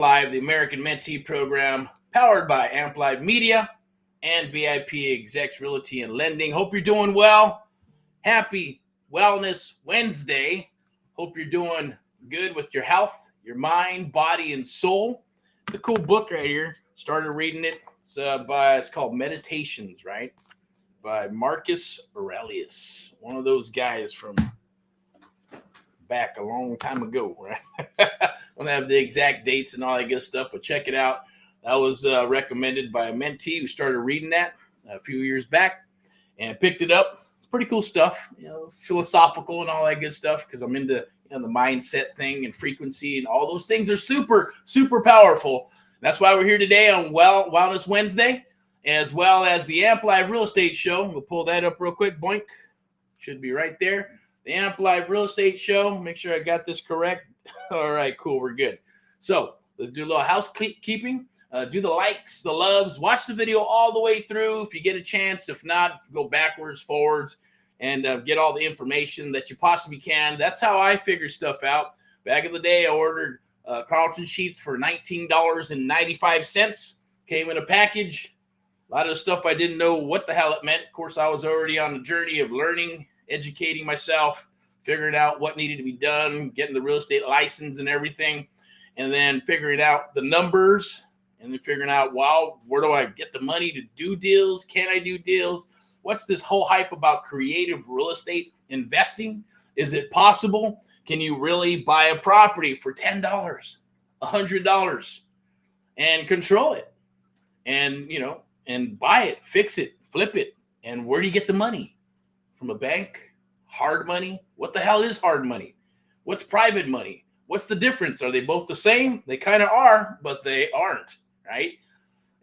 Live, the American Mentee Program, powered by Amp Live Media and VIP Execs Realty and Lending. Hope you're doing well. Happy Wellness Wednesday. Hope you're doing good with your health, your mind, body, and soul. It's a cool book right here. Started reading it. It's called Meditations, right? By Marcus Aurelius. One of those guys from back a long time ago, right? Don't have the exact dates and all that good stuff, but check it out. That was recommended by a mentee who started reading that a few years back and picked it up. It's pretty cool stuff, philosophical and all that good stuff, because I'm into the mindset thing and frequency, and all those things are super, super powerful. That's why we're here today on Wellness Wednesday, as well as the Amp Live Real Estate Show. We'll pull that up real quick. Boink. Should be right there. The Amp Live Real Estate Show. Make sure I got this correct. All right, cool. We're good. So let's do a little housekeeping. Do the likes, the loves. Watch the video all the way through if you get a chance. If not, go backwards, forwards, and get all the information that you possibly can. That's how I figure stuff out. Back in the day, I ordered Carlton sheets for $19.95. Came in a package. A lot of the stuff I didn't know what the hell it meant. Of course, I was already on the journey of learning, educating myself, figuring out what needed to be done, getting the real estate license and everything, and then figuring out the numbers, and then figuring out, well, where do I get the money to do deals? Can I do deals? What's this whole hype about creative real estate investing? Is it possible? Can you really buy a property for $10, $100 and control it? And, and buy it, fix it, flip it. And where do you get the money? From a bank? Hard money? What the hell is hard money? What's private money? What's the difference? Are they both the same? They kind of are, but they aren't, right?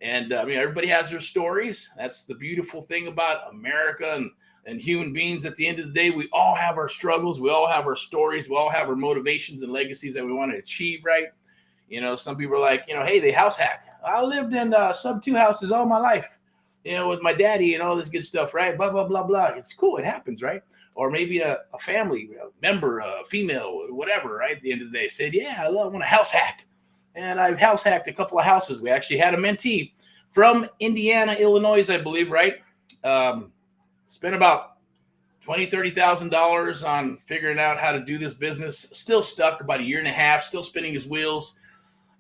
And everybody has their stories. That's the beautiful thing about America and human beings. At the end of the day, we all have our struggles. We all have our stories. We all have our motivations and legacies that we want to achieve, right? Some people are like, hey, they house hack. I lived in SUBTO houses all my life, with my daddy and all this good stuff, right? Blah, blah, blah, blah. It's cool. It happens, right? Or maybe a family member, a female, whatever, right? At the end of the day said, yeah, I want a house hack. And I've house hacked a couple of houses. We actually had a mentee from Indiana, Illinois, I believe, right? Spent about $20,000, $30,000 on figuring out how to do this business. Still stuck about a year and a half, still spinning his wheels.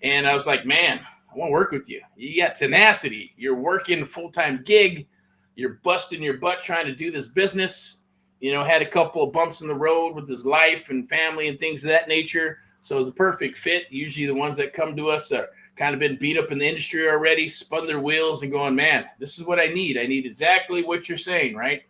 And I was like, man, I want to work with you. You got tenacity. You're working a full-time gig. You're busting your butt trying to do this business. Had a couple of bumps in the road with his life and family and things of that nature. So it was a perfect fit. Usually the ones that come to us are kind of been beat up in the industry already, spun their wheels and going, man, this is what I need. I need exactly what you're saying, right?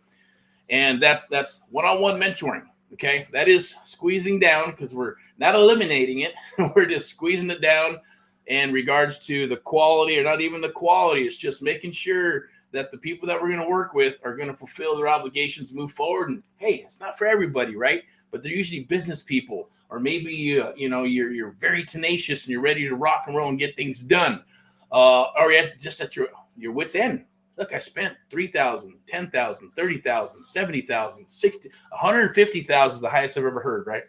And that's one-on-one mentoring, okay? That is squeezing down, because we're not eliminating it. We're just squeezing it down in regards to the quality, or not even the quality. It's just making sure that the people that we're going to work with are going to fulfill their obligations, move forward. And hey, it's not for everybody, right? But they're usually business people, or maybe you're very tenacious and you're ready to rock and roll and get things done, or you're just at your wit's end. Look, I spent $3,000, $10,000, $30,000, $70,000, $60,000, $150,000 is the highest I've ever heard, right?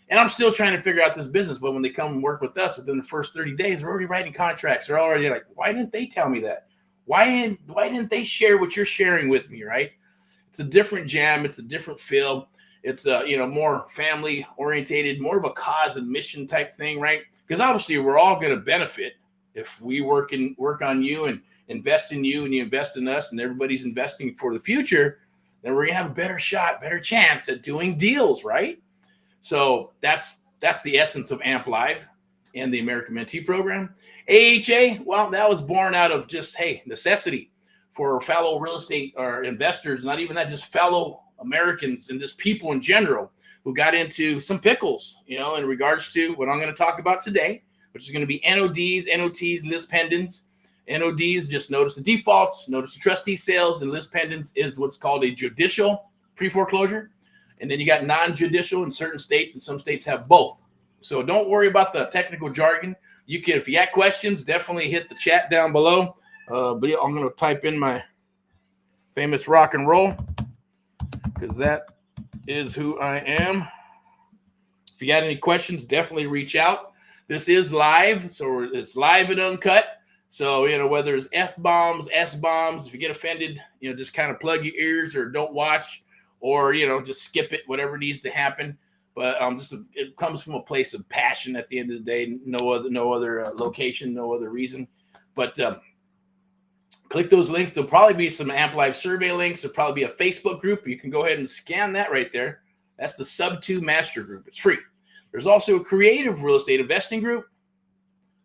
And I'm still trying to figure out this business. But when they come and work with us within the first 30 days, we're already writing contracts. They're already like, why didn't they tell me that? Why didn't they share what you're sharing with me, right? It's a different jam. It's a different feel. It's more family orientated, more of a cause and mission type thing, right? Because obviously we're all going to benefit if we work on you and invest in you, and you invest in us, and everybody's investing for the future. Then we're going to have a better shot, better chance at doing deals, right? So that's the essence of Amp Live and the American Mentee Program. AHA, well, that was born out of just, necessity for fellow real estate or investors, not even that, just fellow Americans and just people in general who got into some pickles, in regards to what I'm going to talk about today, which is going to be NODs, NOTs, lis pendens. NODs, just notice the defaults, notice the trustee sales, and lis pendens is what's called a judicial pre-foreclosure. And then you got non-judicial in certain states, and some states have both. So don't worry about the technical jargon. You can, if you got questions, definitely hit the chat down below. But yeah, I'm going to type in my famous rock and roll, because that is who I am. If you got any questions, definitely reach out. This is live, so it's live and uncut. So, whether it's F-bombs, S-bombs, if you get offended, just kind of plug your ears or don't watch, or, just skip it, whatever needs to happen. But it comes from a place of passion at the end of the day. No other location, no other reason. But click those links. There'll probably be some Amp Live survey links. There'll probably be a Facebook group. You can go ahead and scan that right there. That's the SUBTO Master Group. It's free. There's also a creative real estate investing group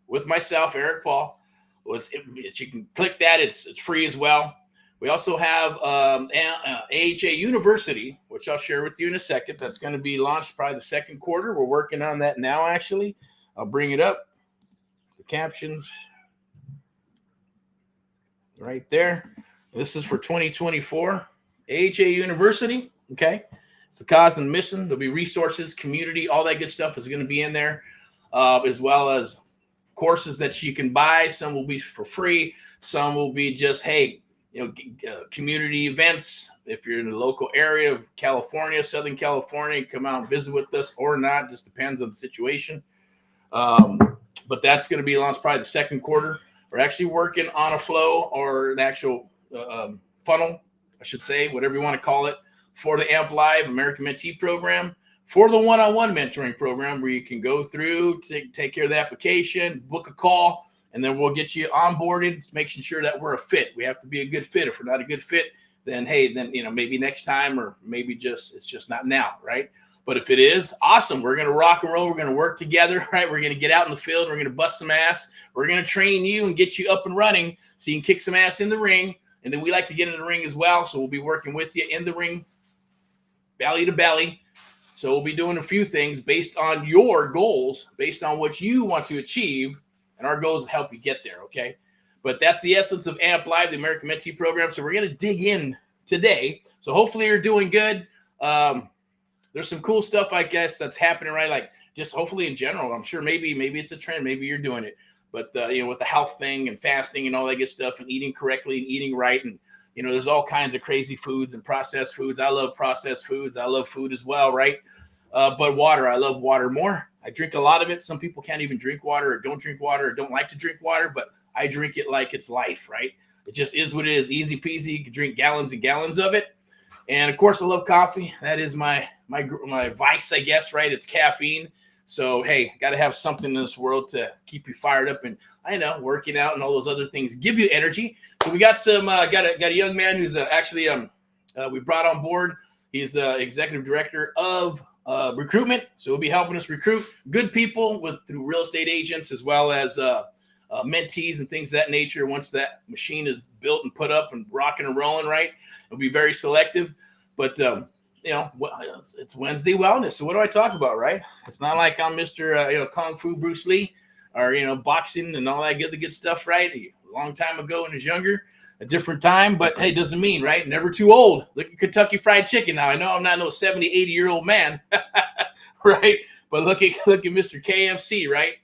with myself, Erick Paul. You can click that. It's free as well. We also have AHA University, which I'll share with you in a second. That's going to be launched probably the second quarter. We're working on that now, actually. I'll bring it up. The captions right there. This is for 2024. AHA University, okay? It's the cause and mission. There'll be resources, community, all that good stuff is going to be in there, as well as courses that you can buy. Some will be for free. Some will be just, hey, community events. If you're in the local area of California, Southern California, come out and visit with us or not. Just depends on the situation. But that's going to be launched probably the second quarter. We're actually working on a flow or an actual funnel, I should say, whatever you want to call it, for the Amp Live American Mentee program, for the one-on-one mentoring program, where you can go through, take care of the application, book a call, and then we'll get you onboarded, making sure that we're a fit. We have to be a good fit. If we're not a good fit, then hey, maybe next time, or maybe it's just not now, right? But if it is, awesome. We're going to rock and roll. We're going to work together, right? We're going to get out in the field. We're going to bust some ass. We're going to train you and get you up and running so you can kick some ass in the ring. And then we like to get in the ring as well. So we'll be working with you in the ring, belly to belly. So we'll be doing a few things based on your goals, based on what you want to achieve. And our goal is to help you get there, okay? But that's the essence of Amp Live, the American Mentee program. So we're going to dig in today. So hopefully you're doing good. There's some cool stuff, I guess, that's happening, right? Like just hopefully in general. I'm sure maybe it's a trend. Maybe you're doing it. But, with the health thing and fasting and all that good stuff and eating correctly and eating right. And, there's all kinds of crazy foods and processed foods. I love processed foods. I love food as well, right? But water, I love water more. I drink a lot of it. Some people can't even drink water or don't drink water or don't like to drink water, but I drink it like it's life, right? It just is what it is. Easy peasy. You can drink gallons and gallons of it. And of course, I love coffee. That is my vice, I guess, right? It's caffeine. So, hey, got to have something in this world to keep you fired up. And I know working out and all those other things give you energy. So we got got a young man who's actually we brought on board. He's executive director of recruitment. So he'll be helping us recruit good people through real estate agents, as well as mentees and things of that nature. Once that machine is built and put up and rocking and rolling, right, it'll be very selective. But it's Wednesday Wellness. So what do I talk about, right? It's not like I'm Mr. Kung Fu Bruce Lee, or boxing and all that good stuff, right? A long time ago when I was younger, a different time. But hey, doesn't mean, right? Never too old. Look at Kentucky Fried Chicken now. I know I'm not no 70, 80-year-old man, right? But look at Mr. KFC, right?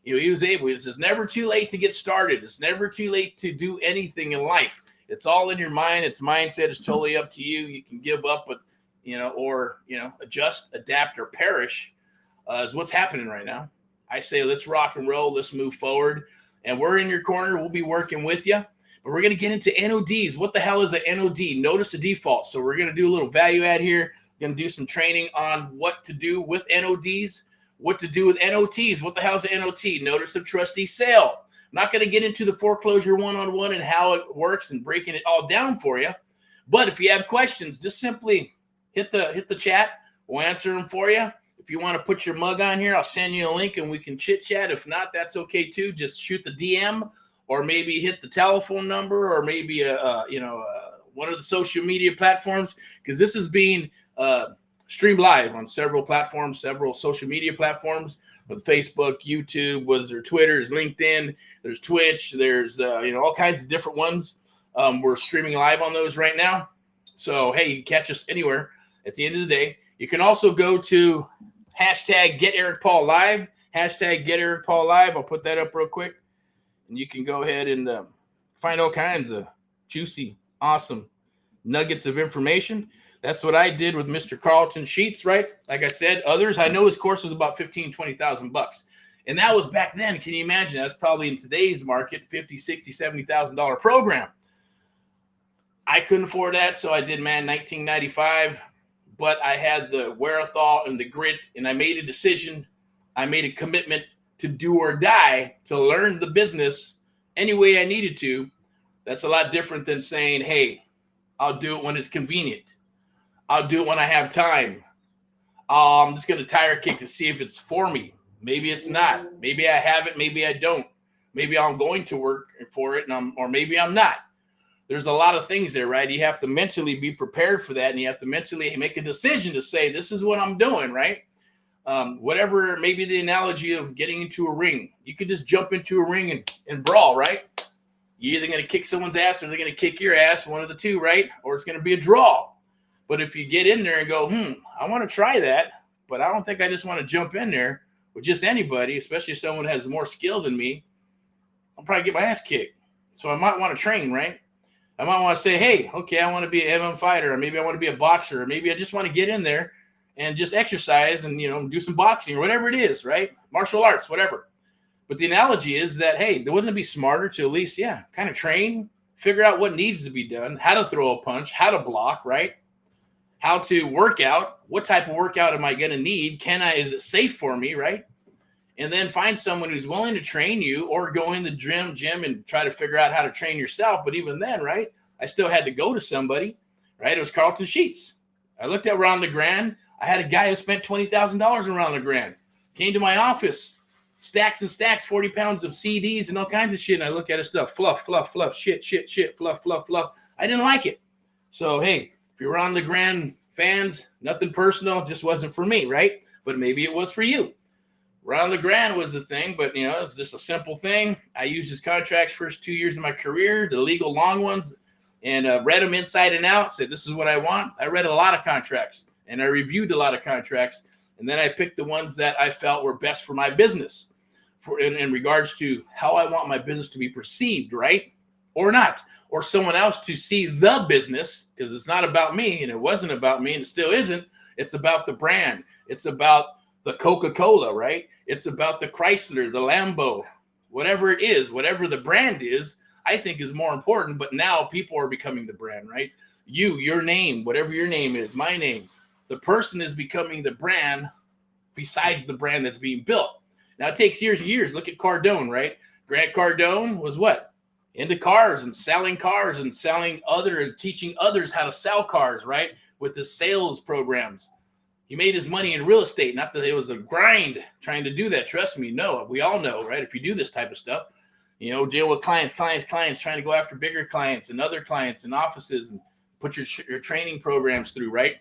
He was able. It's never too late to get started. It's never too late to do anything in life. It's all in your mind. It's mindset. It's totally up to you. You can give up, but or adjust, adapt, or perish is what's happening right now. I say let's rock and roll. Let's move forward. And we're in your corner. We'll be working with you. But we're going to get into NODs. What the hell is an NOD? Notice the default. So we're going to do a little value add here. We're going to do some training on what to do with NODs, what to do with NOTs. What the hell is an NOT? Notice of trustee sale. I'm not going to get into the foreclosure one-on-one and how it works and breaking it all down for you. But if you have questions, just simply hit the chat. We'll answer them for you. If you want to put your mug on here, I'll send you a link and we can chit chat. If not, that's okay too. Just shoot the DM, or maybe hit the telephone number, or maybe one of the social media platforms, because this is being streamed live on several platforms, several social media platforms, with Facebook, YouTube, was there Twitter, there's LinkedIn, there's Twitch, there's all kinds of different ones. We're streaming live on those right now. So hey, you can catch us anywhere at the end of the day. You can also go to #GetErickPaulLive, #GetErickPaulLive. I'll put that up real quick. And you can go ahead and find all kinds of juicy, awesome nuggets of information. That's what I did with Mr. Carlton Sheets, right? Like I said, others, I know his course was about $15,000, $20,000. And that was back then. Can you imagine? That's probably in today's market, $50,000, $60,000, $70,000 program. I couldn't afford that, so I did man 1995. But I had the wherewithal and the grit, and I made a decision. I made a commitment to do or die, to learn the business any way I needed to. That's a lot different than saying, hey, I'll do it when it's convenient. I'll do it when I have time. I'm just going to tire kick to see if it's for me. Maybe it's not. Maybe I have it. Maybe I don't. Maybe I'm going to work for it, or maybe I'm not. There's a lot of things there, right? You have to mentally be prepared for that, and you have to mentally make a decision to say, this is what I'm doing, right? Whatever, maybe the analogy of getting into a ring. You could just jump into a ring and brawl, right? You're either going to kick someone's ass or they're going to kick your ass, one of the two, right? Or it's going to be a draw. But if you get in there and go, I want to try that, but I don't think I just want to jump in there with just anybody, especially if someone has more skill than me, I'll probably get my ass kicked. So I might want to train, right? I might want to say, hey, okay, I want to be an MMA fighter, or maybe I want to be a boxer, or maybe I just want to get in there and just exercise and, do some boxing or whatever it is, right? Martial arts, whatever. But the analogy is that, hey, wouldn't it be smarter to at least, kind of train, figure out what needs to be done, how to throw a punch, how to block, right? How to work out, what type of workout am I going to need? Is it safe for me, right? And then find someone who's willing to train you, or go in the gym and try to figure out how to train yourself. But even then, right, I still had to go to somebody, right? It was Carlton Sheets. I looked at Ron LeGrand. I had a guy who spent $20,000 on Ron LeGrand. Came to my office, stacks and stacks, 40 pounds of CDs and all kinds of shit. And I look at his stuff, fluff, shit, fluff. I didn't like it. So, hey, if you're Ron LeGrand fans, nothing personal, just wasn't for me, right? But maybe it was for you. Ron LeGrand was the thing, but, it's just a simple thing. I used his contracts first 2 years of my career, the legal long ones, and read them inside and out, said, this is what I want. I read a lot of contracts, and I reviewed a lot of contracts, and then I picked the ones that I felt were best for my business, in regards to how I want my business to be perceived, right? Or not, or someone else to see the business, because it's not about me, and it wasn't about me, and it still isn't. It's about the brand. It's about the Coca-Cola, right? It's about the Chrysler, the Lambo, whatever it is, whatever the brand is, I think is more important. But now people are becoming the brand, right? Your name, whatever your name is, my name, the person is becoming the brand besides the brand that's being built. Now it takes years and years. Look at Cardone, right? Grant Cardone was what? Into cars and selling cars and teaching others how to sell cars, right? With the sales programs. He made his money in real estate. Not that it was a grind trying to do that. Trust me, no. We all know, right? If you do this type of stuff, deal with clients, trying to go after bigger clients and other clients and offices and put your training programs through, right?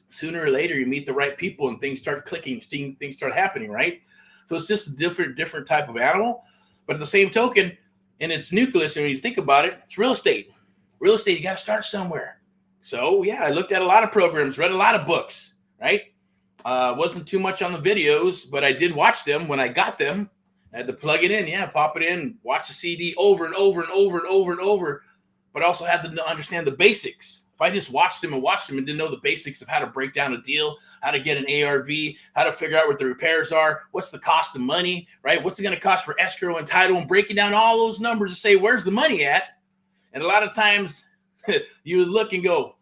Sooner or later, you meet the right people and things start clicking, things start happening, right? So it's just a different type of animal. But at the same token, in its nucleus, and when you think about it, it's real estate. Real estate, you got to start somewhere. So, I looked at a lot of programs, read a lot of books. Right? Wasn't too much on the videos, but I did watch them when I got them. I had to plug it in, pop it in, watch the CD over and over, but also had to understand the basics. If I just watched them and didn't know the basics of how to break down a deal, how to get an ARV, how to figure out what the repairs are, what's the cost of money, right? What's it going to cost for escrow and title, and breaking down all those numbers to say, where's the money at? And a lot of times you would look and go,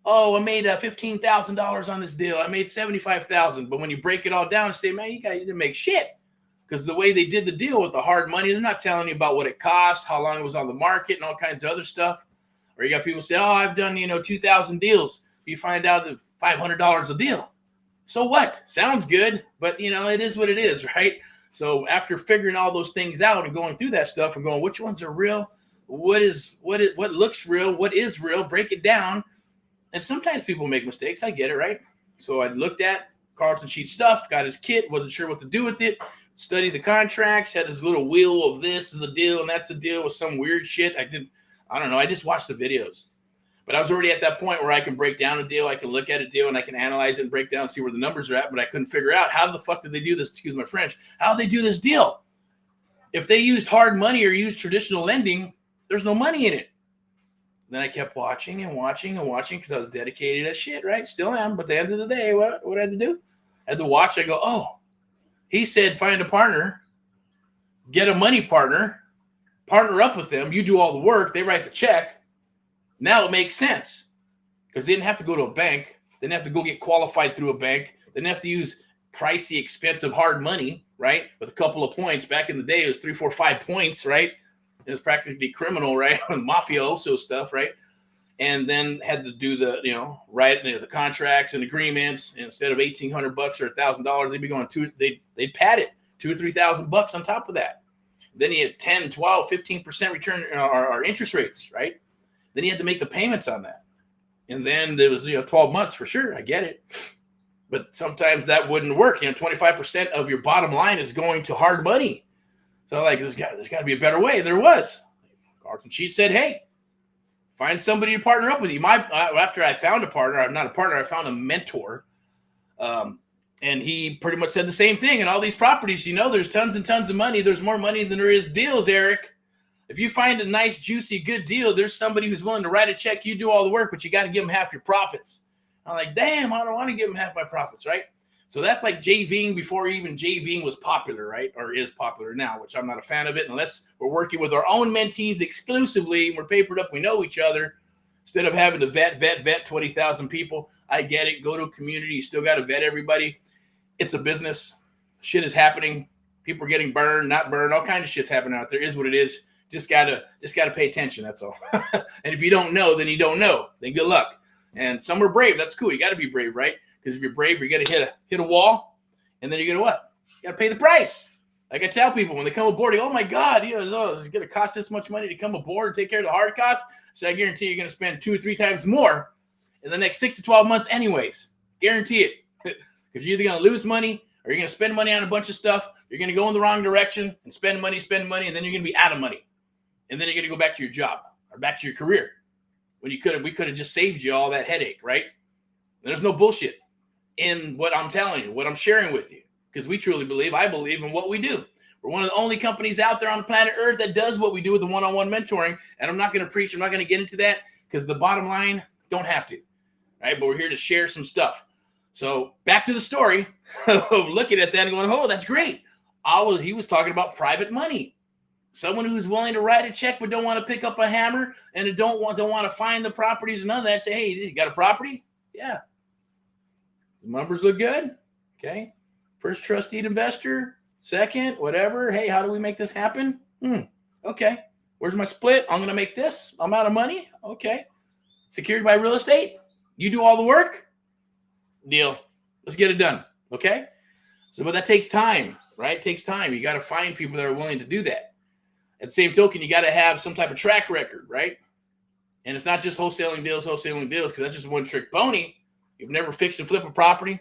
oh, I made $15,000 on this deal. I made $75,000. But when you break it all down and say, man, you didn't make shit. Because the way they did the deal with the hard money, they're not telling you about what it cost, how long it was on the market, and all kinds of other stuff. Or you got people say, oh, I've done, 2,000 deals. You find out that $500 a deal. So what? Sounds good, but, it is what it is, right? So after figuring all those things out and going through that stuff and going, which ones are real? What looks real? What is real? Break it down. And sometimes people make mistakes. I get it, right? So I looked at Carlton Sheets stuff, got his kit, wasn't sure what to do with it, studied the contracts, had this little wheel of this is the deal and that's the deal with some weird shit. I don't know. I just watched the videos. But I was already at that point where I can break down a deal, I can look at a deal, and I can analyze it and break down and see where the numbers are at, but I couldn't figure out how the fuck did they do this, excuse my French, how did they do this deal? If they used hard money or used traditional lending, there's no money in it. Then I kept watching because I was dedicated as shit, right? Still am. But at the end of the day, what I had to do? I had to watch. I go, oh, He said, find a partner, get a money partner, partner up with them. You do all the work. They write the check. Now it makes sense because they didn't have to go to a bank. They didn't have to go get qualified through a bank. They didn't have to use pricey, expensive, hard money, right? With a couple of points. Back in the day, it was 3, 4, 5 points, right? It was practically criminal, right? Mafioso stuff, right? And then had to do the, write the contracts and agreements. Instead of $1,800 or $1,000, they'd be going they'd pad it $2,000 or $3,000 on top of that. Then you had 10, 12, 15% return or interest rates, right? Then you had to make the payments on that. And then there was 12 months for sure. I get it. But sometimes that wouldn't work. 25% of your bottom line is going to hard money. So like there's got to be a better way. There was. Carlton Sheets said, hey, find somebody to partner up with you. After I found a partner, I'm not a partner, I found a mentor. And he pretty much said the same thing. And all these properties, there's tons and tons of money. There's more money than there is deals, Eric. If you find a nice, juicy, good deal, there's somebody who's willing to write a check. You do all the work, but you got to give them half your profits. I'm like, damn, I don't want to give them half my profits, right? So that's like JVing before even JVing was popular, right? Or is popular now, which I'm not a fan of it unless we're working with our own mentees exclusively. We're papered up. We know each other. Instead of having to vet 20,000 people. I get it. Go to a community. You still got to vet everybody. It's a business. Shit is happening. People are getting burned, not burned. All kinds of shit's happening out there. Is what it is. Just gotta pay attention. That's all. And if you don't know, then you don't know. Then good luck. And some are brave. That's cool. You got to be brave, right? Because if you're brave, you're gonna hit a wall, and then you're gonna what? You gotta pay the price. Like I tell people when they come aboard, they go, oh my God, this is gonna cost this much money to come aboard and take care of the hard costs. So I guarantee you're gonna spend 2 or 3 times more in the next 6 to 12 months, anyways. Guarantee it. Because you're either gonna lose money or you're gonna spend money on a bunch of stuff. You're gonna go in the wrong direction and spend money, and then you're gonna be out of money. And then you're gonna go back to your job or back to your career when we could have just saved you all that headache, right? There's no bullshit in what I'm telling you, what I'm sharing with you, because I believe in what we do. We're one of the only companies out there on planet Earth that does what we do with the one-on-one mentoring. And I'm not going to preach. I'm not going to get into that because the bottom line, don't have to, right? But we're here to share some stuff. So back to the story of looking at that and going, oh, that's great. He was talking about private money. Someone who's willing to write a check but don't want to pick up a hammer and don't want to find the properties and none of that. Say, hey, you got a property? Yeah. The numbers look good. Okay. First trusted investor. Second, whatever. Hey, how do we make this happen? Okay. Where's my split? I'm going to make this amount of money. Okay. Secured by real estate. You do all the work. Deal. Let's get it done. Okay. So, but that takes time, right? It takes time. You got to find people that are willing to do that. At the same token, you got to have some type of track record, right? And it's not just wholesaling deals, because that's just one trick pony. You've never fixed and flipped a property.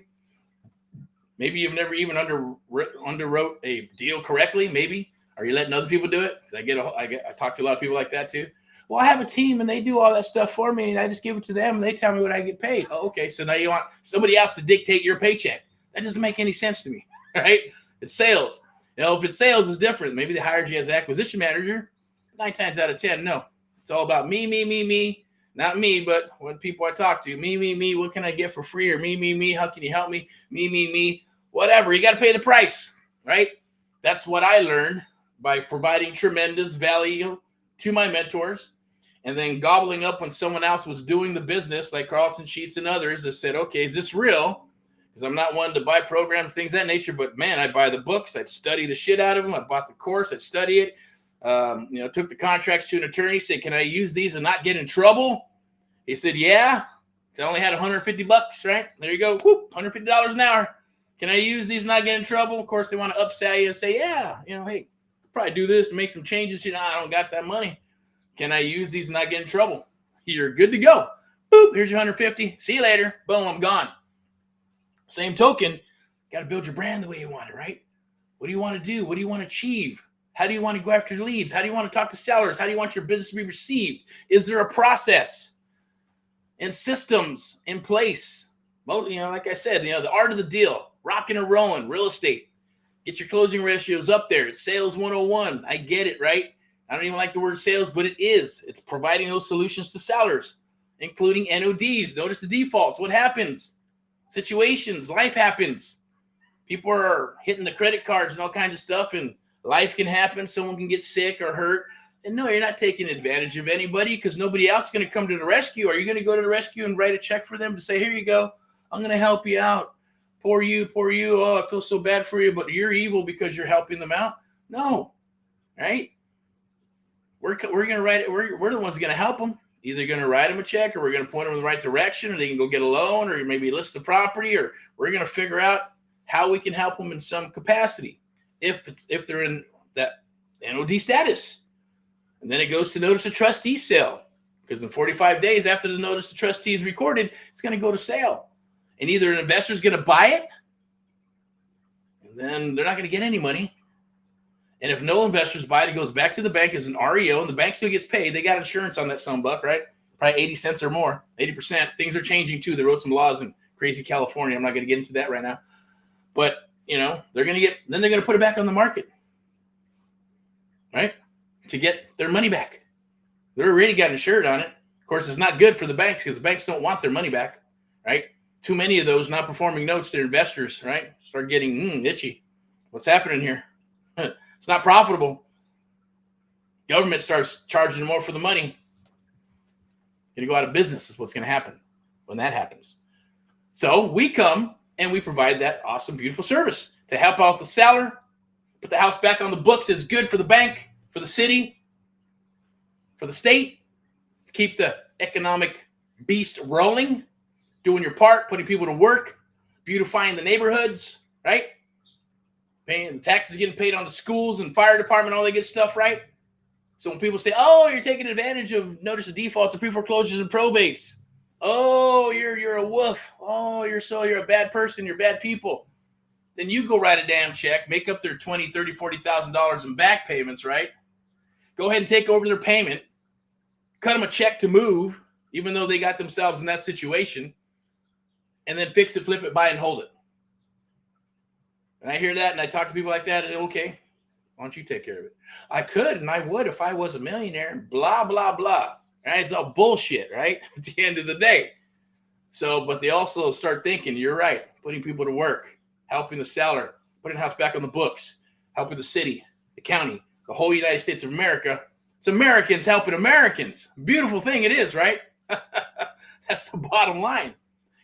Maybe you've never even underwrote a deal correctly. Maybe. Are you letting other people do it? Because I talk to a lot of people like that too. Well, I have a team and they do all that stuff for me and I just give it to them and they tell me what I get paid. Oh, okay. So now you want somebody else to dictate your paycheck. That doesn't make any sense to me, right? It's sales. If it's sales, it's different. Maybe they hired you as acquisition manager. 9 times out of 10, no. It's all about me. Not me, but when people I talk to, me. What can I get for free? Or me. How can you help me? Me. Whatever. You got to pay the price, right? That's what I learned by providing tremendous value to my mentors and then gobbling up when someone else was doing the business, like Carlton Sheets and others that said, okay, is this real? Because I'm not one to buy programs, things of that nature, but man, I'd buy the books. I'd study the shit out of them. I bought the course. I'd study it. Took the contracts to an attorney, said, can I use these and not get in trouble? He said, yeah. So I only had $150, right? There you go. Whoop, $150 an hour. Can I use these and not get in trouble? Of course, they want to upsell you and say, yeah, hey, probably do this and make some changes. I don't got that money. Can I use these and not get in trouble? You're good to go. Boop, here's your $150. See you later. Boom, I'm gone. Same token, got to build your brand the way you want it, right? What do you want to do? What do you want to achieve? How do you want to go after leads? How do you want to talk to sellers? How do you want your business to be received? Is there a process and systems in place? Well, like I said, the art of the deal, rocking and rolling, real estate. Get your closing ratios up there. It's sales 101. I get it, right? I don't even like the word sales, but it is. It's providing those solutions to sellers, including NODs. Notice the defaults. What happens? Situations. Life happens. People are hitting the credit cards and all kinds of stuff, and life can happen. Someone can get sick or hurt. And no, you're not taking advantage of anybody because nobody else is going to come to the rescue. Are you going to go to the rescue and write a check for them to say, here you go, I'm going to help you out. Poor you. Oh, I feel so bad for you, but you're evil because you're helping them out. No, right? We're going to write it. We're the ones going to help them. Either going to write them a check, or we're going to point them in the right direction, or they can go get a loan, or maybe list the property, or we're going to figure out how we can help them in some capacity if they're in that NOD status. And then it goes to notice of trustee sale, because in 45 days after the notice of trustee is recorded, it's going to go to sale. And either an investor is going to buy it, and then they're not going to get any money. And if no investors buy it, it goes back to the bank as an REO, and the bank still gets paid. They got insurance on that $1, right? Probably 80 cents or more, 80%. Things are changing too. They wrote some laws in crazy California. I'm not going to get into that right now. But, they're going to put it back on the market, right? To get their money back. They're already got insured on it. Of course, it's not good for the banks because the banks don't want their money back, right? Too many of those non-performing notes, their investors, right, start getting itchy. What's happening here? It's not profitable. Government starts charging more for the money. Going to go out of business is what's going to happen when that happens. So we come and we provide that awesome, beautiful service to help out the seller, put the house back on the books. Is good for the bank, for the city, for the state. Keep the economic beast rolling, doing your part, putting people to work, beautifying the neighborhoods, right? Paying the taxes, getting paid on the schools and fire department, all that good stuff, right? So when people say, oh, you're taking advantage of notice of defaults and pre-foreclosures and probates. Oh, you're a wolf. Oh, you're a bad person. You're bad people. Then you go write a damn check, make up their $20,000, $30,000, $40,000 in back payments, right? Go ahead and take over their payment. Cut them a check to move, even though they got themselves in that situation. And then fix it, flip it, buy it, and hold it. And I hear that, and I talk to people like that, and okay, why don't you take care of it? I could, and I would if I was a millionaire, blah, blah, blah. Right? It's all bullshit, right? At the end of the day. So, but they also start thinking, you're right, putting people to work, helping the seller, putting the house back on the books, helping the city, the county, the whole United States of America. It's Americans helping Americans. Beautiful thing it is, right? That's the bottom line.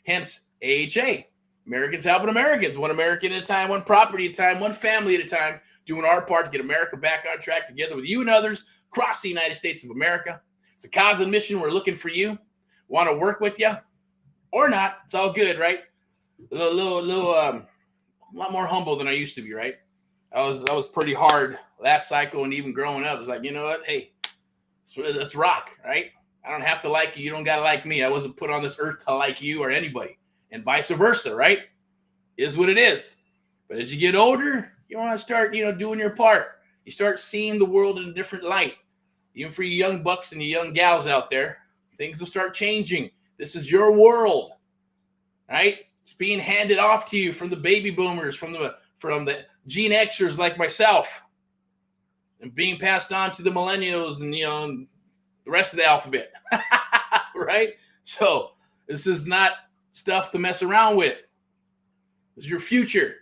Hence, AHA. Americans helping Americans, one American at a time, one property at a time, one family at a time, doing our part to get America back on track together with you and others across the United States of America. It's a cause and mission. We're looking for you. Want to work with you or not? It's all good, right? A lot more humble than I used to be, right? I was pretty hard last cycle, and even growing up, I was like, you know what? Hey, let's rock, right? I don't have to like you. You don't got to like me. I wasn't put on this earth to like you or anybody. And vice versa, right? Is what it is. But as you get older, you want to start, doing your part. You start seeing the world in a different light. Even for you young bucks and you young gals out there, things will start changing. This is your world, right? It's being handed off to you from the baby boomers, from the Gen Xers like myself, and being passed on to the millennials and, the rest of the alphabet, right? So this is not stuff to mess around with. This is your future.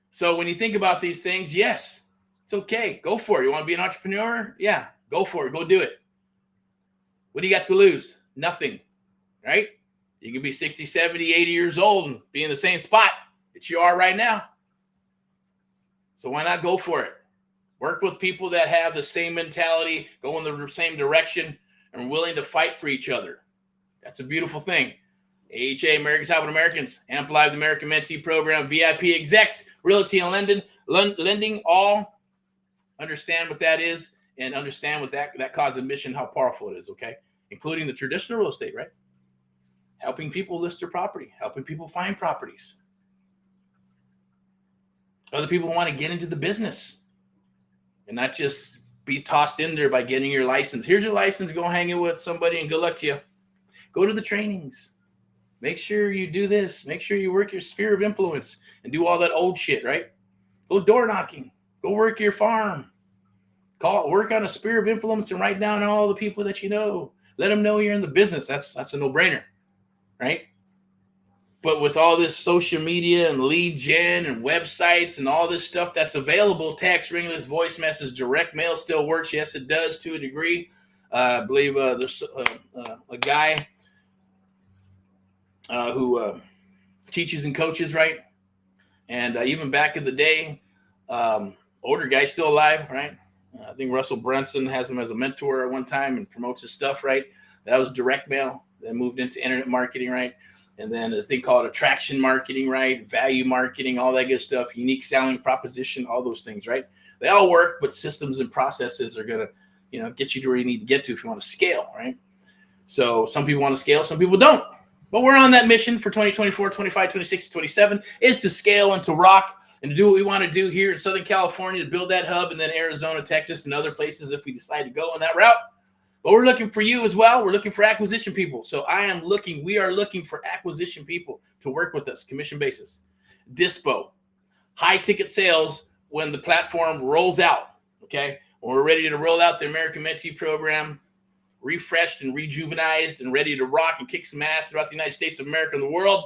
So when you think about these things, yes, it's okay. Go for it. You want to be an entrepreneur? Yeah, go for it. Go do it. What do you got to lose? Nothing, right? You can be 60, 70, 80 years old and be in the same spot that you are right now. So why not go for it? Work with people that have the same mentality, go in the same direction, and willing to fight for each other. That's a beautiful thing. AHA, Americans Helping Americans, Amp Live, the American Mentee Program, VIP execs, realty and lending, all understand what that is and understand what that cause and mission, how powerful it is, okay? Including the traditional real estate, right? Helping people list their property, helping people find properties. Other people want to get into the business and not just be tossed in there by getting your license. Here's your license, go hang it with somebody and good luck to you. Go to the trainings. Make sure you do this. Make sure you work your sphere of influence and do all that old shit, right? Go door knocking. Go work your farm. Work on a sphere of influence and write down all the people that you know. Let them know you're in the business. That's a no-brainer, right? But with all this social media and lead gen and websites and all this stuff that's available, text, ringless, voice message, direct mail still works. Yes, it does to a degree. I believe there's a guy who teaches and coaches, right? And even back in the day, older guy still alive, right? I think Russell Brunson has him as a mentor at one time and promotes his stuff, right? That was direct mail. Then moved into internet marketing, right? And then a thing called attraction marketing, right? Value marketing, all that good stuff, unique selling proposition, all those things, right? They all work, but systems and processes are going to, get you to where you need to get to if you want to scale, right? So some people want to scale, some people don't. But we're on that mission for 2024, 25, 26, 27 is to scale and to rock and to do what we want to do here in Southern California, to build that hub, and then Arizona, Texas, and other places if we decide to go on that route. But we're looking for you as well. We're looking for acquisition people. So we are looking for acquisition people to work with us, commission basis. Dispo, high ticket sales when the platform rolls out, okay? When we're ready to roll out the American Mentee program, refreshed and rejuvenized and ready to rock and kick some ass throughout the United States of America and the world.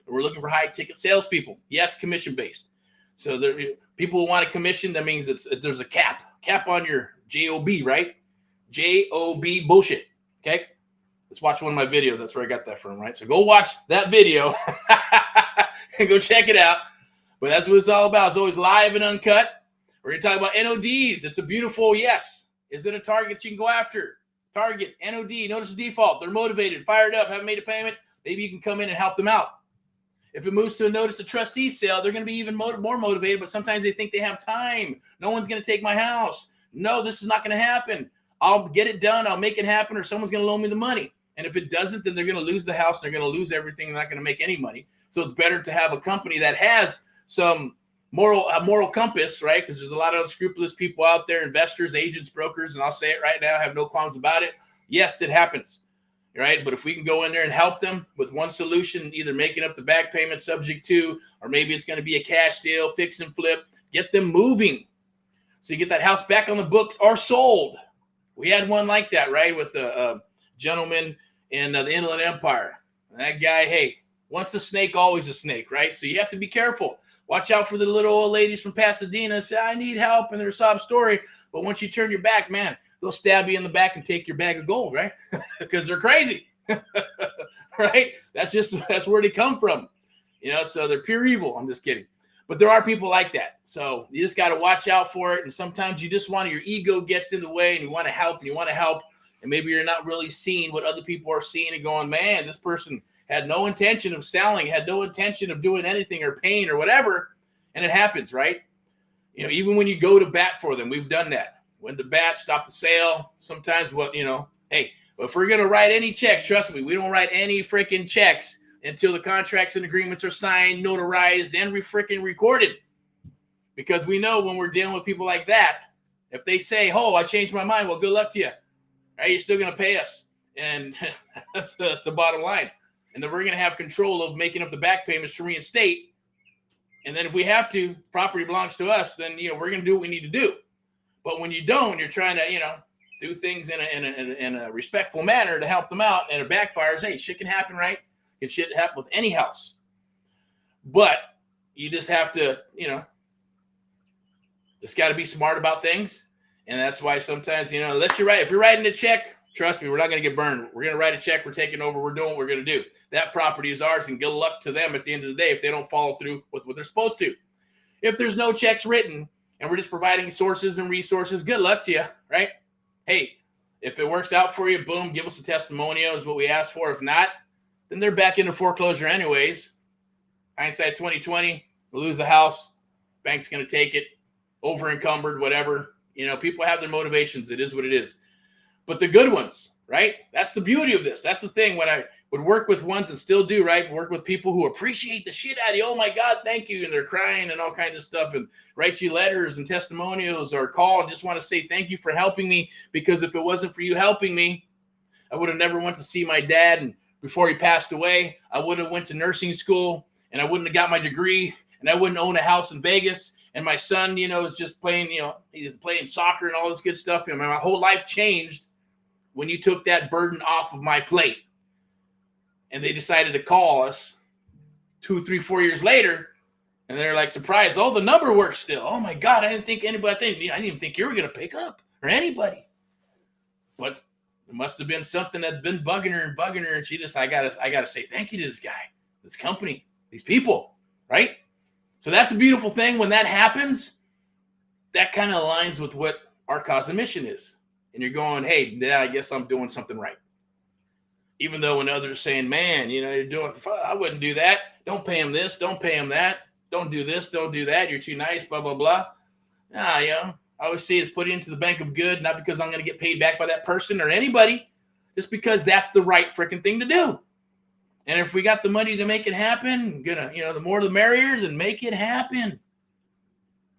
And we're looking for high ticket salespeople. Yes, commission based. So people who want a commission, that means there's a cap on your JOB, right? JOB bullshit. Okay. Let's watch one of my videos. That's where I got that from, right? So go watch that video and go check it out. But that's what it's all about. It's always live and uncut. We're going to talk about NODs. It's a beautiful yes. Is it a target you can go after? Target, NOD, notice the default. They're motivated, fired up, haven't made a payment. Maybe you can come in and help them out. If it moves to a notice to trustee sale, they're going to be even more motivated, but sometimes they think they have time. No one's going to take my house. No, this is not going to happen. I'll get it done. I'll make it happen, or someone's going to loan me the money. And if it doesn't, then they're going to lose the house. They're going to lose everything. They're not going to make any money. So it's better to have a company that has some moral compass, right? Because there's a lot of unscrupulous people out there, investors, agents, brokers, and I'll say it right now, I have no qualms about it. Yes, it happens, right? But if we can go in there and help them with one solution, either making up the back payment subject to, or maybe it's going to be a cash deal, fix and flip, get them moving. So you get that house back on the books or sold. We had one like that, right? With the gentleman in the Inland Empire. And that guy, hey, once a snake, always a snake, right? So you have to be careful. Watch out for the little old ladies from Pasadena. Say, I need help, and they're a sob story. But once you turn your back, man, they'll stab you in the back and take your bag of gold, right? Because they're crazy, right? That's where they come from, so they're pure evil. I'm just kidding. But there are people like that. So you just got to watch out for it. And sometimes you just your ego gets in the way, and you want to help, and maybe you're not really seeing what other people are seeing and going, man, this person had no intention of selling, had no intention of doing anything or paying or whatever. And it happens, right? Even when you go to bat for them, we've done that. Went to bat, stop the sale. Sometimes hey, if we're going to write any checks, trust me, we don't write any freaking checks until the contracts and agreements are signed, notarized, and freaking recorded. Because we know when we're dealing with people like that, if they say, oh, I changed my mind, well, good luck to you. Right? You're still going to pay us. And that's the bottom line. And then we're going to have control of making up the back payments to reinstate. And then if we have to, property belongs to us, then, we're going to do what we need to do. But when you don't, you're trying to, do things in a respectful manner to help them out, and it backfires. Hey, shit can happen, right? Shit happen with any house. But you just have to, just got to be smart about things. And that's why sometimes, unless if you're writing a check, trust me, we're not going to get burned. We're going to write a check. We're taking over. We're doing what we're going to do. That property is ours, and good luck to them at the end of the day if they don't follow through with what they're supposed to. If there's no checks written and we're just providing sources and resources, good luck to you, right? Hey, if it works out for you, boom, give us a testimonial is what we asked for. If not, then they're back into foreclosure anyways. Hindsight's 2020. We'll lose the house. Bank's going to take it. Over encumbered, whatever. People have their motivations. It is what it is. But the good ones, right? That's the beauty of this. That's the thing. When I would work with ones and still do, right? Work with people who appreciate the shit out of you. Oh my God, thank you. And they're crying and all kinds of stuff, and write you letters and testimonials, or call and just want to say thank you for helping me. Because if it wasn't for you helping me, I would have never went to see my dad. And before he passed away, I wouldn't have went to nursing school, and I wouldn't have got my degree, and I wouldn't own a house in Vegas. And my son, is just playing, he's playing soccer and all this good stuff. My whole life changed when you took that burden off of my plate. And they decided to call us 2, 3, 4 years later, and they're like surprised. Oh, the number works still. Oh my God, I didn't think anybody. I didn't even think you were gonna pick up or anybody. But it must have been something that's been bugging her, and she just, I gotta say thank you to this guy, this company, these people, right? So that's a beautiful thing when that happens. That kind of aligns with what our cause and mission is. And you're going, hey, yeah, I guess I'm doing something right. Even though when others are saying, man, you're doing, I wouldn't do that. Don't pay him this. Don't pay him that. Don't do this. Don't do that. You're too nice, blah, blah, blah. I always say it's put into the bank of good, not because I'm going to get paid back by that person or anybody, just because that's the right freaking thing to do. And if we got the money to make it happen, the more the merrier, then make it happen.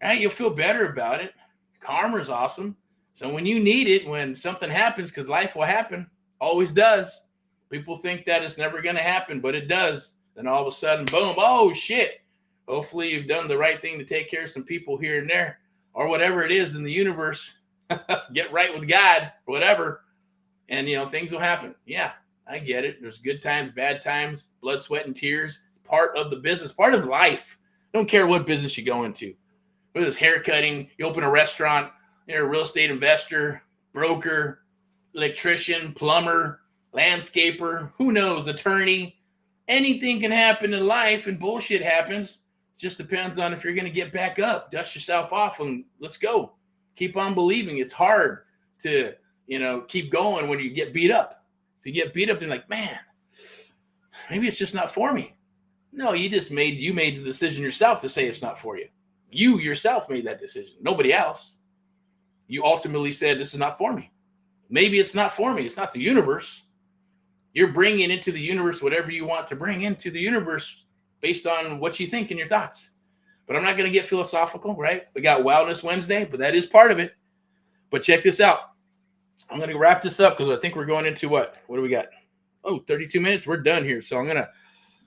Right? You'll feel better about it. Karma is awesome. So when you need it, when something happens, because life will happen, always does. People think that it's never going to happen, but it does. Then all of a sudden, boom, oh shit. Hopefully you've done the right thing to take care of some people here and there, or whatever it is in the universe. Get right with God, whatever. And, things will happen. Yeah, I get it. There's good times, bad times, blood, sweat, and tears. It's part of the business, part of life. Don't care what business you go into. Whether it's hair cutting, you open a restaurant, you're a real estate investor, broker, electrician, plumber, landscaper, who knows, attorney. Anything can happen in life, and bullshit happens. It just depends on if you're going to get back up, dust yourself off, and let's go. Keep on believing. It's hard to, keep going when you get beat up. If you get beat up, then like, man, maybe it's just not for me. No, you made the decision yourself to say it's not for you. You yourself made that decision. Nobody else. You ultimately said, this is not for me. Maybe it's not for me. It's not the universe. You're bringing into the universe whatever you want to bring into the universe based on what you think and your thoughts. But I'm not going to get philosophical, right? We got Wellness Wednesday, but that is part of it. But check this out. I'm going to wrap this up because I think we're going into what? What do we got? Oh, 32 minutes. We're done here. So I'm going to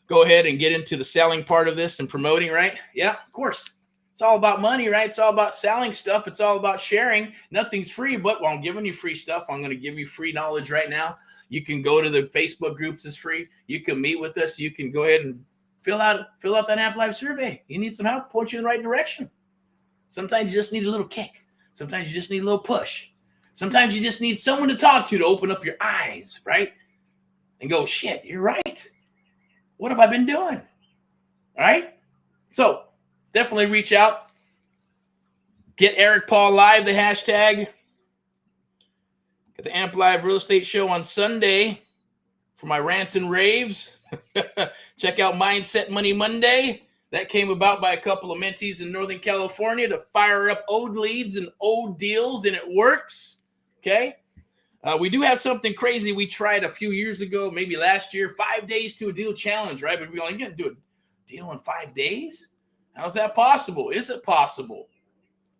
go ahead and get into the selling part of this and promoting, right? Yeah, of course. It's all about money, right? It's all about selling stuff. It's all about sharing. Nothing's free, but while I'm giving you free stuff, I'm going to give you free knowledge right now. You can go to the Facebook groups. It's free. You can meet with us. You can go ahead and fill out that Amp Life survey. You need some help, point you in the right direction. Sometimes you just need a little kick. Sometimes you just need a little push. Sometimes you just need someone to talk to open up your eyes, right? And go, shit, you're right. What have I been doing? All right? So definitely reach out. Get Erick Paul Live, the hashtag. At the Amp Live Real Estate Show on Sunday for my Rants and Raves. Check out Mindset Money Monday. That came about by a couple of mentees in Northern California to fire up old leads and old deals, and it works. Okay? We do have something crazy we tried a few years ago, maybe last year, 5 days to a deal challenge, right? But we're only going to do a deal in 5 days? How's that possible? Is it possible?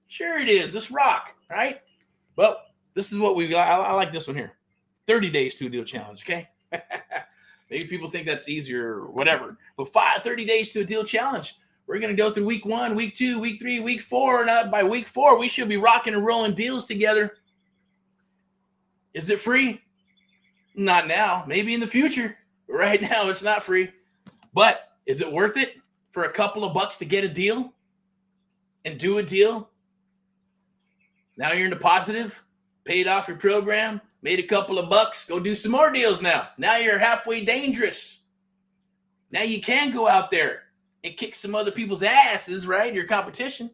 Sure it is. Let's rock, right? Well, this is what we got. I like this one here. 30 days to a deal challenge, okay? Maybe people think that's easier or whatever. But 30 days to a deal challenge. We're going to go through week 1, week 2, week 3, week 4. And by week 4, we should be rocking and rolling deals together. Is it free? Not now. Maybe in the future. Right now, it's not free. But is it worth it for a couple of bucks to get a deal and do a deal? Now you're in the positive, paid off your program, made a couple of bucks, go do some more deals now. Now you're halfway dangerous. Now you can go out there and kick some other people's asses, right? Your competition.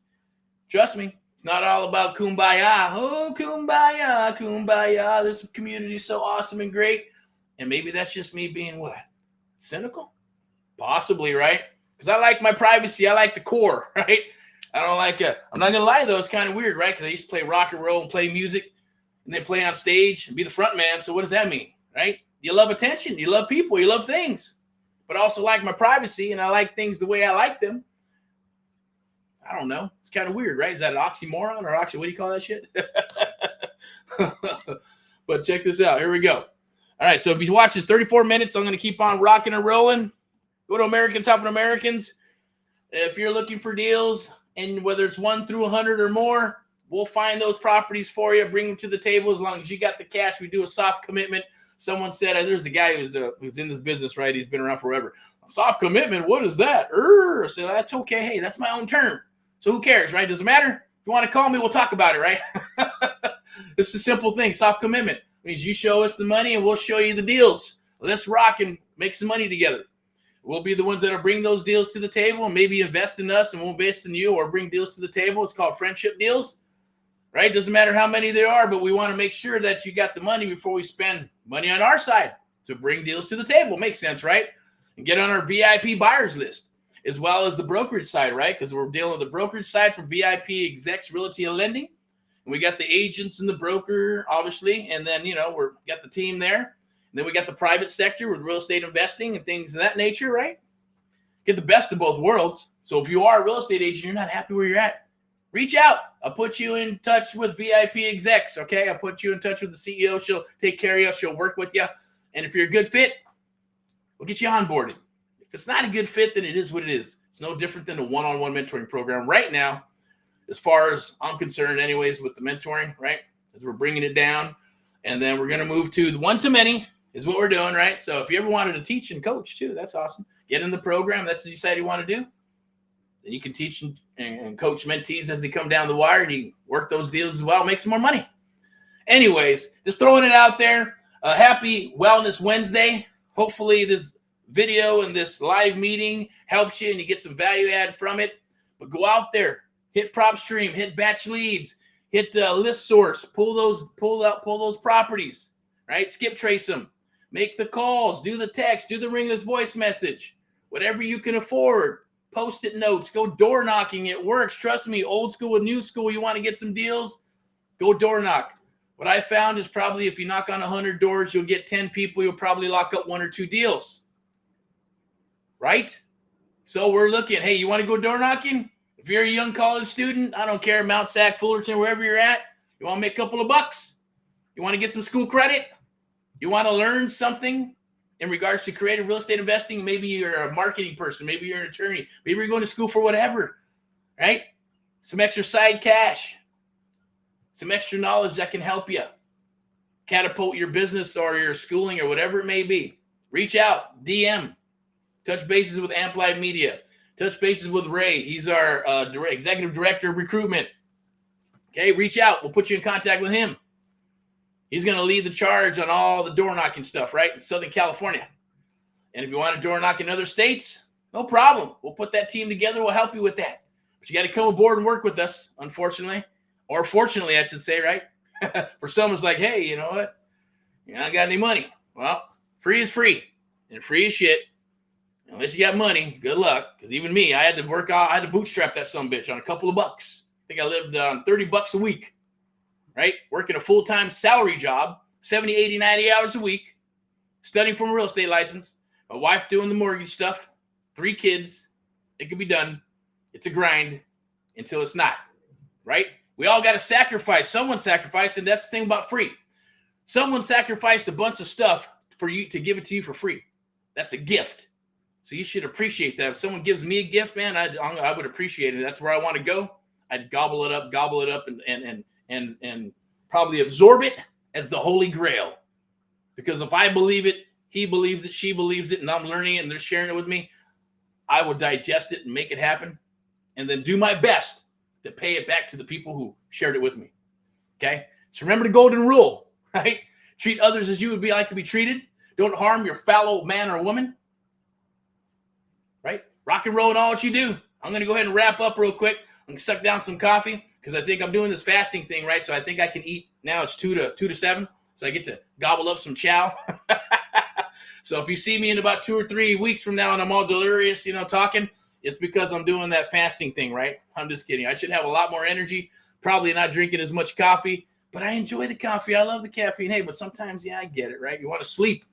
Trust me, it's not all about kumbaya. Oh, kumbaya, kumbaya. This community is so awesome and great. And maybe that's just me being what? Cynical? Possibly, right? Because I like my privacy. I like the core, right? I don't like I'm not going to lie, though. It's kind of weird, right? Because I used to play rock and roll and play music. And then play on stage and be the front man. So what does that mean, right? You love attention. You love people. You love things. But I also like my privacy, and I like things the way I like them. I don't know. It's kind of weird, right? Is that an oxymoron or what do you call that shit? But check this out. Here we go. All right, so if you watch this 34 minutes, I'm going to keep on rocking and rolling. Go to Americans Helping Americans. If you're looking for deals, and whether it's 1 through 100 or more, we'll find those properties for you, bring them to the table. As long as you got the cash, we do a soft commitment. Someone said, there's a guy who's in this business, right? He's been around forever. Soft commitment, what is that? I said, that's okay. Hey, that's my own term. So who cares, right? Doesn't matter. If you want to call me, we'll talk about it, right? It's a simple thing. Soft commitment means you show us the money and we'll show you the deals. Let's rock and make some money together. We'll be the ones that are bringing those deals to the table and maybe invest in us and we'll invest in you or bring deals to the table. It's called friendship deals, right? Doesn't matter how many there are, but we want to make sure that you got the money before we spend money on our side to bring deals to the table. Makes sense, right? And get on our VIP buyers list, as well as the brokerage side, right? Because we're dealing with the brokerage side from VIP execs, realty, and lending. And we got the agents and the broker, obviously. And then, we've got the team there. And then we got the private sector with real estate investing and things of that nature, right? Get the best of both worlds. So if you are a real estate agent, you're not happy where you're at, reach out. I'll put you in touch with VIP execs, okay? I'll put you in touch with the CEO. She'll take care of you. She'll work with you. And if you're a good fit, we'll get you onboarded. If it's not a good fit, then it is what it is. It's no different than a one-on-one mentoring program right now, as far as I'm concerned anyways, with the mentoring, right? As we're bringing it down. And then we're going to move to the one-to-many is what we're doing, right? So if you ever wanted to teach and coach too, that's awesome. Get in the program. That's what you decide you want to do. Then you can teach and coach mentees as they come down the wire, and you work those deals as well, make some more money. Anyways, just throwing it out there. Happy Wellness Wednesday. Hopefully this video and this live meeting helps you and you get some value add from it. But go out there, hit PropStream, hit batch leads, hit list source, pull those properties, right? Skip trace them, make the calls, do the text, do the ringless voice message, whatever you can afford. Post-it notes, go door knocking. It works. Trust me, old school with new school, you want to get some deals, go door knock. What I found is probably if you knock on 100 doors, you'll get 10 people. You'll probably lock up 1 or 2 deals, right? So we're looking, hey, you want to go door knocking? If you're a young college student, I don't care, Mount Sac, Fullerton, wherever you're at, you want to make a couple of bucks? You want to get some school credit? You want to learn something in regards to creative real estate investing? Maybe you're a marketing person. Maybe you're an attorney. Maybe you're going to school for whatever, right? Some extra side cash. Some extra knowledge that can help you catapult your business or your schooling or whatever it may be. Reach out, DM, touch bases with Amplified Media, touch bases with Ray. He's our executive director of recruitment. Okay, reach out. We'll put you in contact with him. He's going to lead the charge on all the door knocking stuff, right, in Southern California. And if you want to door knock in other states, no problem. We'll put that team together. We'll help you with that. But you got to come aboard and work with us, unfortunately. Or fortunately, I should say, right? For some, it's like, hey, you know what? You don't got any money. Well, free is free. And free is shit. Unless you got money, good luck. Because even me, I had to work out. I had to bootstrap that sumbitch on a couple of bucks. I think I lived on $30 a week, right? Working a full-time salary job, 70, 80, 90 hours a week. Studying for a real estate license. My wife doing the mortgage stuff. 3 kids. It can be done. It's a grind until it's not, right? We all got to sacrifice. Someone sacrificed, and that's the thing about free. Someone sacrificed a bunch of stuff for you to give it to you for free. That's a gift. So you should appreciate that. If someone gives me a gift, man, I would appreciate it. That's where I want to go. I'd gobble it up, and probably absorb it as the Holy Grail. Because if I believe it, he believes it, she believes it, and I'm learning it, and they're sharing it with me, I will digest it and make it happen, and then do my best to pay it back to the people who shared it with me. Okay? So remember the golden rule, right? Treat others as you would like to be treated. Don't harm your fellow man or woman. Right? Rock and roll in all that you do. I'm going to go ahead and wrap up real quick. I'm going to suck down some coffee because I think I'm doing this fasting thing, right? So I think I can eat. Now it's 2 to 7. So I get to gobble up some chow. So if you see me in about 2 or 3 weeks from now and I'm all delirious, talking, it's because I'm doing that fasting thing, right? I'm just kidding. I should have a lot more energy, probably not drinking as much coffee, but I enjoy the coffee. I love the caffeine. Hey, but sometimes, I get it, right? You want to sleep,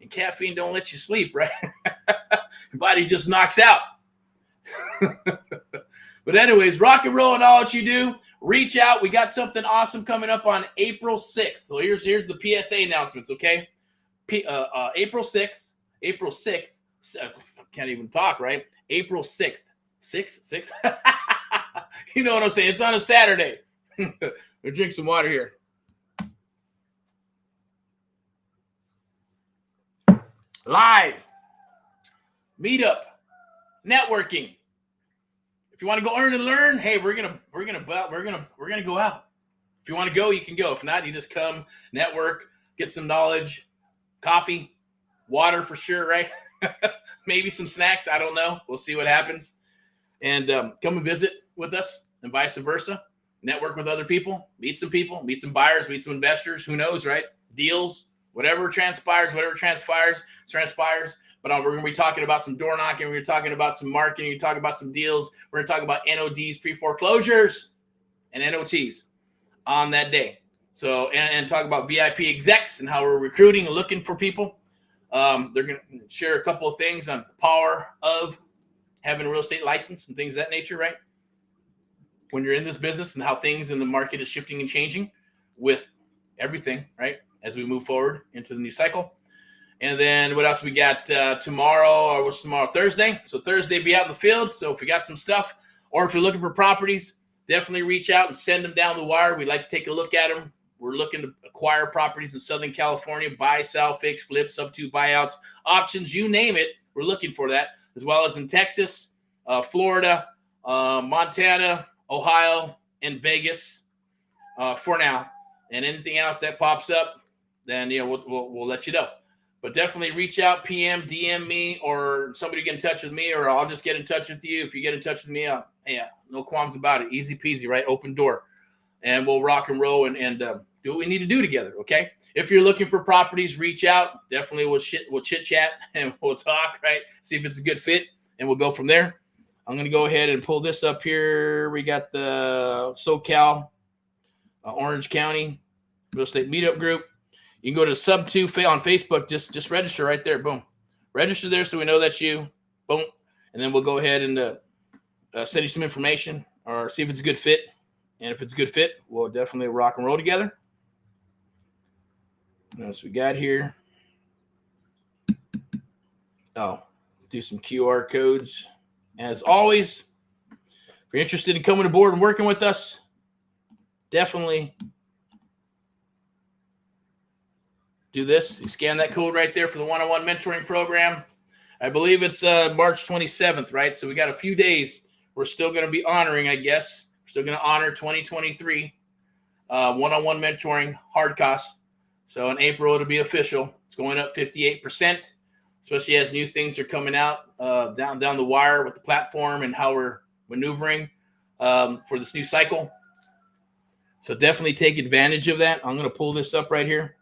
and caffeine don't let you sleep, right? Your body just knocks out. But anyways, rock and roll and all that you do. Reach out. We got something awesome coming up on April 6th. So here's the PSA announcements, okay? April 6th. Can't even talk, right? April 6th. 6? You know what I'm saying? It's on a Saturday. We'll drink some water here. Live. meetup, networking. If you want to go earn and learn, hey, we're gonna go out. If you want to go, you can go. If not, you just come, network, get some knowledge, coffee, water for sure, right? Maybe some snacks. I don't know. We'll see what happens. And come and visit with us and vice versa. Network with other people, meet some buyers, meet some investors. Who knows, right? Deals, whatever transpires. But we're going to be talking about some door knocking. We're talking about some marketing. We're talking about some deals. We're going to talk about NODs, pre-foreclosures, and NOTs on that day. So, and talk about VIP execs and how we're recruiting and looking for people. They're going to share a couple of things on the power of having a real estate license and things of that nature, right? When you're in this business and how things in the market is shifting and changing with everything, right? As we move forward into the new cycle. And then what else we got tomorrow, or what's tomorrow? Thursday. So Thursday, be out in the field. So if we got some stuff, or if you're looking for properties, definitely reach out and send them down the wire. We'd like to take a look at them. We're looking to acquire properties in Southern California, buy, sell, fix, flip, SUBTO buyouts, options, you name it. We're looking for that, as well as in Texas, Florida, Montana, Ohio, and Vegas for now. And anything else that pops up, then we'll let you know. But definitely reach out, PM, DM me, or somebody get in touch with me, or I'll just get in touch with you. If you get in touch with me, no qualms about it. Easy peasy, right? Open door. And we'll rock and roll and do what we need to do together, okay? If you're looking for properties, reach out. Definitely we'll chit-chat and we'll talk, right? See if it's a good fit, and we'll go from there. I'm going to go ahead and pull this up here. We got the SoCal, Orange County Real Estate Meetup Group. You can go to SUBTO on Facebook. Just register right there. Boom. Register there so we know that's you. Boom. And then we'll go ahead and send you some information or see if it's a good fit. And if it's a good fit, we'll definitely rock and roll together. What else we got here? Oh, let's do some QR codes. As always, if you're interested in coming aboard and working with us, definitely do this. You scan that code right there for the one-on-one mentoring program. I believe it's March 27th, right? So we got a few days. We're still going to be honoring, I guess. We're still going to honor 2023 one-on-one mentoring hard costs. So in April, it'll be official. It's going up 58%, especially as new things are coming out down the wire with the platform and how we're maneuvering for this new cycle. So definitely take advantage of that. I'm going to pull this up right here.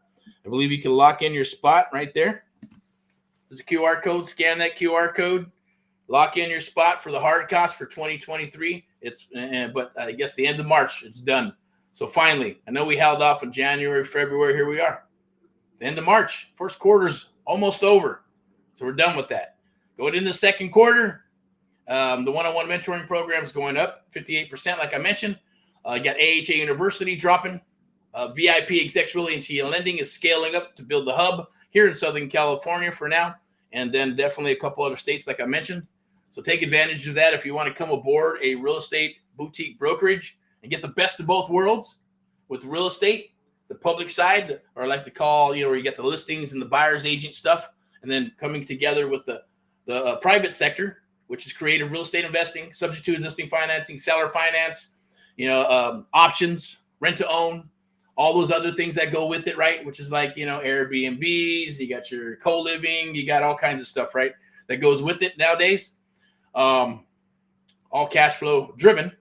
I believe you can lock in your spot right there. There's a QR code. Scan that QR code. Lock in your spot for the hard cost for 2023. But I guess the end of March, it's done. So finally, I know we held off in January, February. Here we are. The end of March. First quarter's almost over. So we're done with that. Going into the second quarter, the one-on-one mentoring program is going up 58%, like I mentioned. You got AHA University dropping. VIP Execs Realty and Lending is scaling up to build the hub here in Southern California for now, and then definitely a couple other states like I mentioned. So take advantage of that if you want to come aboard a real estate boutique brokerage and get the best of both worlds with real estate, the public side, or I like to call, where you get the listings and the buyer's agent stuff, and then coming together with the private sector, which is creative real estate investing, subject to existing financing, seller finance, options, rent to own, all those other things that go with it, right? Which is like, Airbnbs, you got your co-living, you got all kinds of stuff, right? That goes with it nowadays. All cash flow driven.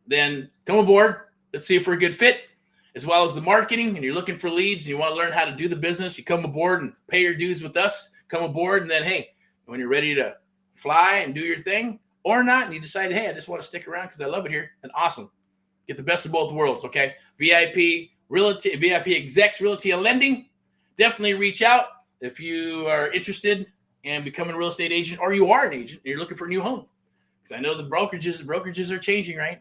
Then come aboard. Let's see if we're a good fit, as well as the marketing, and you're looking for leads and you want to learn how to do the business. You come aboard and pay your dues with us. Come aboard, and then, hey, when you're ready to fly and do your thing or not, and you decide, hey, I just want to stick around because I love it here, then awesome. Get the best of both worlds, okay? VIP Realty, VIP Execs Realty and Lending. Definitely reach out if you are interested in becoming a real estate agent, or you are an agent and you're looking for a new home. Because I know the brokerages are changing, right?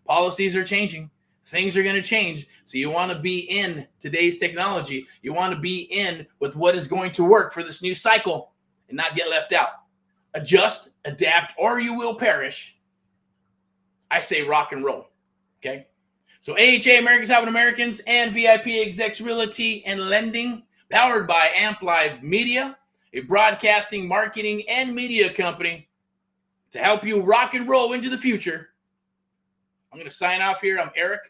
Policies are changing. Things are going to change. So you want to be in today's technology. You want to be in with what is going to work for this new cycle and not get left out. Adjust, adapt, or you will perish. I say rock and roll. Okay, so AHA, Americans Having Americans, and VIP Execs Realty and Lending, powered by Amp Live Media. a broadcasting, marketing, and media company to help you rock and roll into the future. I'm going to sign off here. I'm Eric,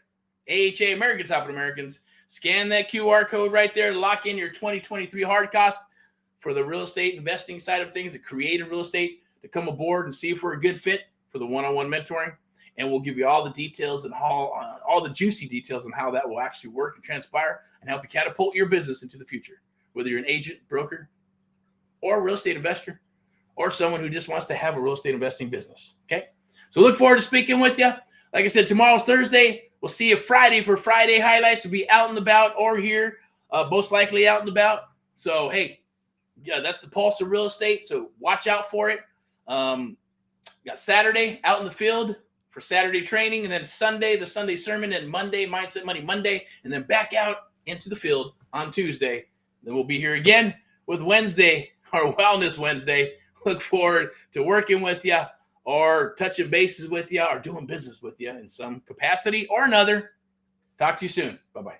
AHA, American Top of Americans. Scan that QR code right there. Lock in your 2023 hard cost for the real estate investing side of things, the creative real estate, to come aboard and see if we're a good fit for the one-on-one mentoring. And we'll give you all the details and all the juicy details on how that will actually work and transpire and help you catapult your business into the future, whether you're an agent, broker, or a real estate investor, or someone who just wants to have a real estate investing business. Okay? So look forward to speaking with you. Like I said, tomorrow's Thursday. We'll see you Friday for Friday highlights. We'll be out and about or here, most likely out and about. So, hey, yeah, that's the pulse of real estate. So watch out for it. Got Saturday out in the field for Saturday training, and then Sunday, the Sunday sermon, and Monday, Mindset Money Monday, and then back out into the field on Tuesday. Then we'll be here again with Wednesday, our Wellness Wednesday. Look forward to working with you or touching bases with you or doing business with you in some capacity or another. Talk to you soon. Bye-bye.